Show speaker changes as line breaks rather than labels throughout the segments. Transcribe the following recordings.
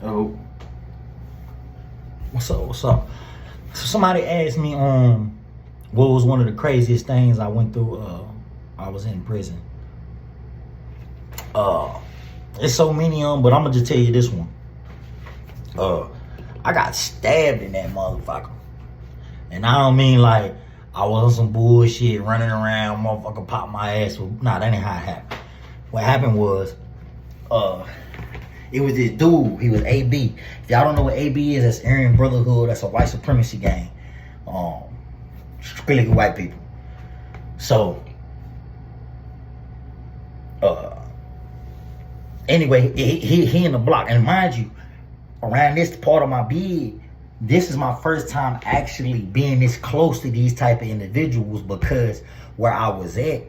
Oh, what's up? What's up? So somebody asked me what was one of the craziest things I went through. I was in prison. It's so many of them, but I'm gonna just tell you this one. I got stabbed in that motherfucker, and I don't mean like I was on some bullshit running around, motherfucker pop my ass. Nah, that ain't how it happened. What happened was, it was this dude. He was AB. If y'all don't know what AB is, that's Aryan Brotherhood. That's a white supremacy gang. Strictly white people. So, anyway, he in the block, and mind you, around this part of my bid, this is my first time actually being this close to these type of individuals, because where I was at,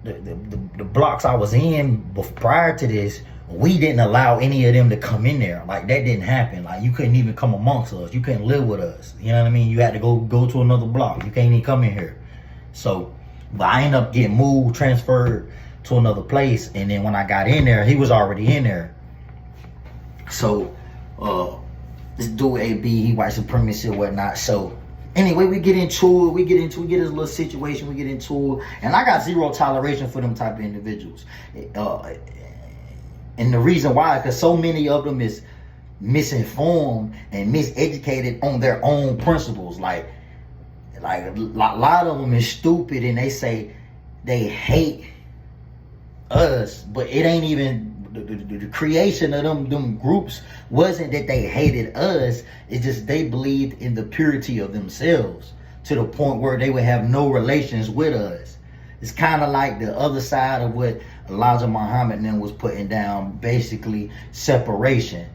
the blocks I was in prior to this, we didn't allow any of them to come in there. Like, that didn't happen. Like, you couldn't even come amongst us. You couldn't live with us. You know what I mean? You had to go to another block. You can't even come in here. So, but I ended up getting moved, transferred to another place. And then when I got in there, he was already in there. So, this dude AB, he white supremacy or whatnot. So, anyway, we get into it. We get this little situation. We get into it. And I got zero toleration for them type of individuals. And the reason why, because so many of them is misinformed and miseducated on their own principles. Like a lot of them is stupid, and they say they hate us, but it ain't even the creation of them groups wasn't that they hated us. It's just they believed in the purity of themselves to the point where they would have no relations with us. It's kind of like the other side of what Elijah Muhammad then was putting down, basically separation.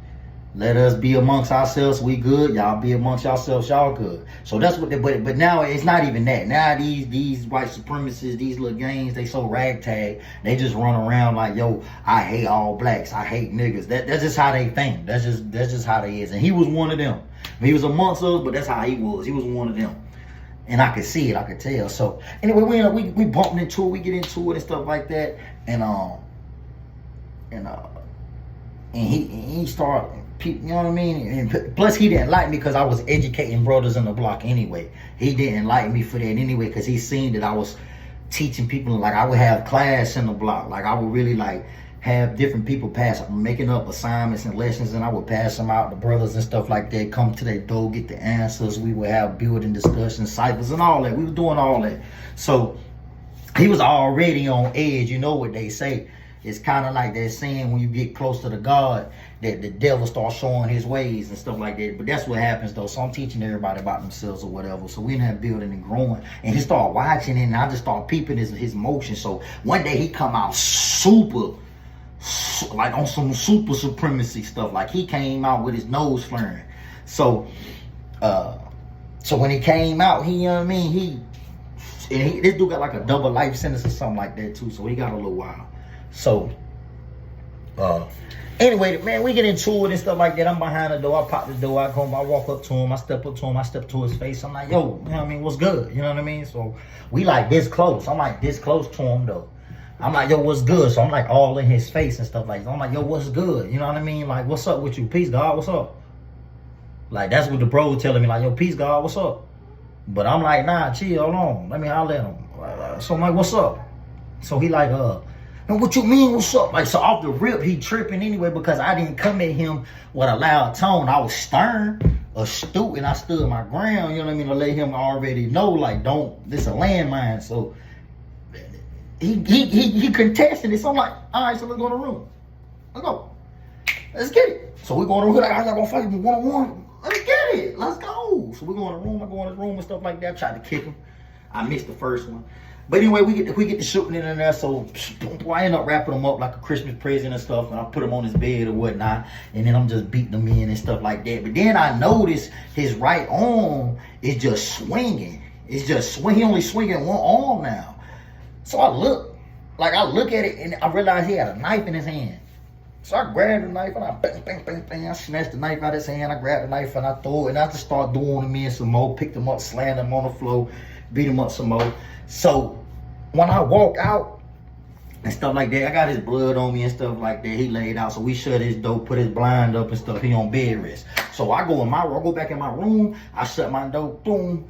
Let us be amongst ourselves, we good. Y'all be amongst yourselves, y'all good. So that's what but now it's not even that. Now these white supremacists, these little gangs, they so ragtag, they just run around like, yo, I hate all blacks, I hate niggas. That's just how they think. That's just how they is. And he was one of them. He was amongst us, but that's how he was. He was one of them. And I could see it, I could tell. So anyway, we bumped into it, we get into it and stuff like that. And he started, you know what I mean? And plus he didn't like me because I was educating brothers in the block anyway. He didn't like me for that anyway, because he seen that I was teaching people. Like, I would have class in the block. Like, I would really like have different people making up assignments and lessons, and I would pass them out to brothers and stuff like that. Come to their door, get the answers. We would have building discussions, ciphers, and all that. We were doing all that. So he was already on edge. You know what they say? It's kind of like that saying, when you get close to the God, that the devil starts showing his ways and stuff like that. But that's what happens, though. So I'm teaching everybody about themselves or whatever. So we in that building and growing. And he started watching it, and I just started peeping his motion. So one day he come out like on some super supremacy stuff. Like, he came out with his nose flaring. So when he came out, he, you know what I mean, this dude got like a double life sentence or something like that too. So he got a little while. So anyway, man, we get into it and stuff like that. I'm behind the door. I pop the door. I walk up to him. I step up to him. I step to his face. I'm like, yo, you know what I mean? What's good? You know what I mean? So we like this close. I'm like this close to him though. I'm like, yo, what's good? So I'm like all in his face and stuff like that. I'm like, yo, what's good? You know what I mean? Like, what's up with you? Peace, God, what's up? Like, that's what the bro was telling me. Like, yo, peace, God, what's up? But I'm like, nah, chill, hold on. Let me holler at him. So I'm like, what's up? So he like, what you mean, what's up? Like, so off the rip, he tripping anyway, because I didn't come at him with a loud tone. I was stern, astute, and I stood my ground, you know what I mean, to let him already know, like, this a landmine. So he contested it. So I'm like, all right, so let's go in the room. Let's go. Let's get it. So we go in the room. Like, I'm not gonna fight him one-on-one. Let's get it. Let's go. So we go in the room. I go in the room and stuff like that. I tried to kick him. I missed the first one. But anyway, we get to shooting in there. So I end up wrapping him up like a Christmas present and stuff. And I put him on his bed or whatnot. And then I'm just beating him in and stuff like that. But then I noticed his right arm is just swinging. It's just swinging. He only swinging one arm now. So I look at it, and I realized he had a knife in his hand. So I grabbed the knife and I bang. I snatched the knife out of his hand. I grabbed the knife and I threw it, and I just started doing him in some more. Picked him up, slammed him on the floor, beat him up some more. So when I walk out, and stuff like that. I got his blood on me and stuff like that. He laid out, so we shut his door, put his blind up and stuff. He on bed rest. So I go back in my room. I shut my door, boom,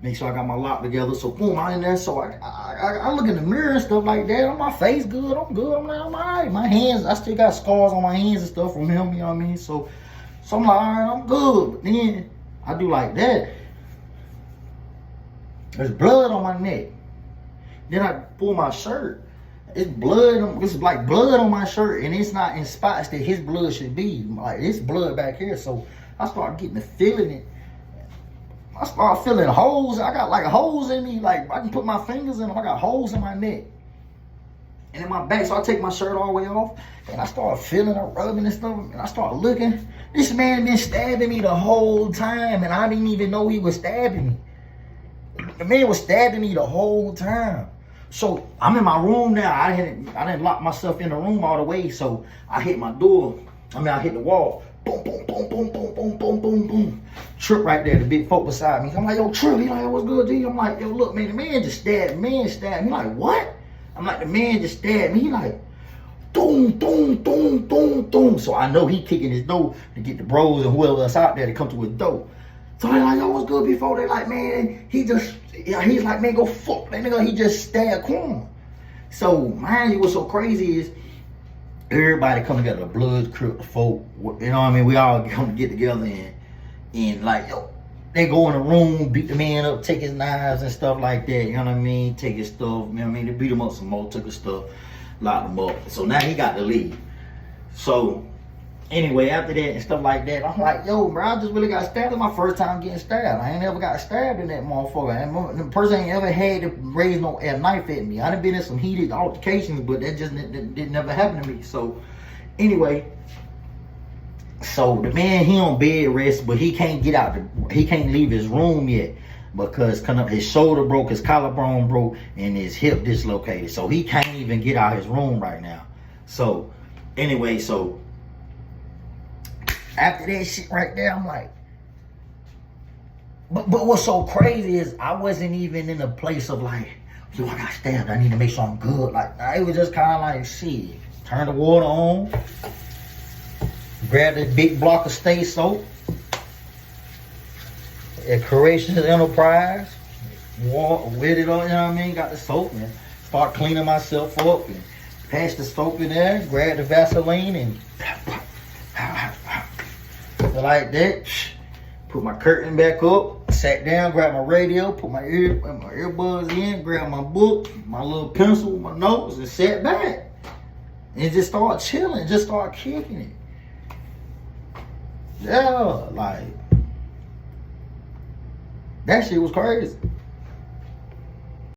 make sure I got my lock together. So boom, I'm in there. So I look in the mirror and stuff like that. My face good. I'm good. I'm like, I'm alright. My hands, I still got scars on my hands and stuff from him. You know what I mean? So I'm like, alright, I'm good. But then I do like that. There's blood on my neck. Then I pull my shirt. It's blood. It's like blood on my shirt, and it's not in spots that his blood should be. Like, it's blood back here. So I start getting the feeling it. I start feeling holes. I got like holes in me. Like, I can put my fingers in them. I got holes in my neck and in my back. So I take my shirt all the way off, and I start feeling it, rubbing and stuff. And I start looking. This man been stabbing me the whole time, and I didn't even know he was stabbing me. The man was stabbing me the whole time. So I'm in my room now. I didn't lock myself in the room all the way. So I hit my door. I hit the wall. Boom, boom, boom, boom, boom, boom, boom, boom, boom. Trip right there, the big folk beside me. I'm like, yo, Trip. He like, what's good, G? I'm like, yo, look, man, the man just stabbed me. He like, what? I'm like, the man just stabbed me. He like, boom, boom, boom, boom, boom. So I know he kicking his door to get the bros and whoever else out there to come to his door. So they like, yo, what's good before? They like, man, he's like, man, go fuck that nigga. He just stabbed Quan. So, mind you, what's so crazy is everybody come together, the Bloods, Crip, the folk, you know what I mean? We all come to get together and like, yo, they go in the room, beat the man up, take his knives and stuff like that, you know what I mean? Take his stuff, you know what I mean? They beat him up some more, took his stuff, locked him up. So now he got to leave. So, anyway, after that and stuff like that, I'm like, yo, bro, I just really got stabbed. It's my first time getting stabbed. I ain't never got stabbed in that motherfucker. And the person ain't ever had to raise no knife at me. I done been in some heated altercations, but that just didn't never happen to me. So, anyway, so the man, he on bed rest, but he can't get out. He can't leave his room yet because his shoulder broke, his collarbone broke, and his hip dislocated. So he can't even get out his room right now. So, anyway, so after that shit right there, I'm like, but what's so crazy is I wasn't even in a place of like, yo, I got stabbed, I need to make sure I'm good. Like, it was just kind of like, shit, turn the water on, grab this big block of Stay soap at Corrections Enterprise, with it on, you know what I mean, got the soap, and start cleaning myself up, and pass the soap in there, grab the Vaseline, and like that, put my curtain back up, sat down, grabbed my radio, put my earbuds in, grabbed my book, my little pencil, my notes, and sat back. And just start chilling, just start kicking it. Yeah, like, that shit was crazy.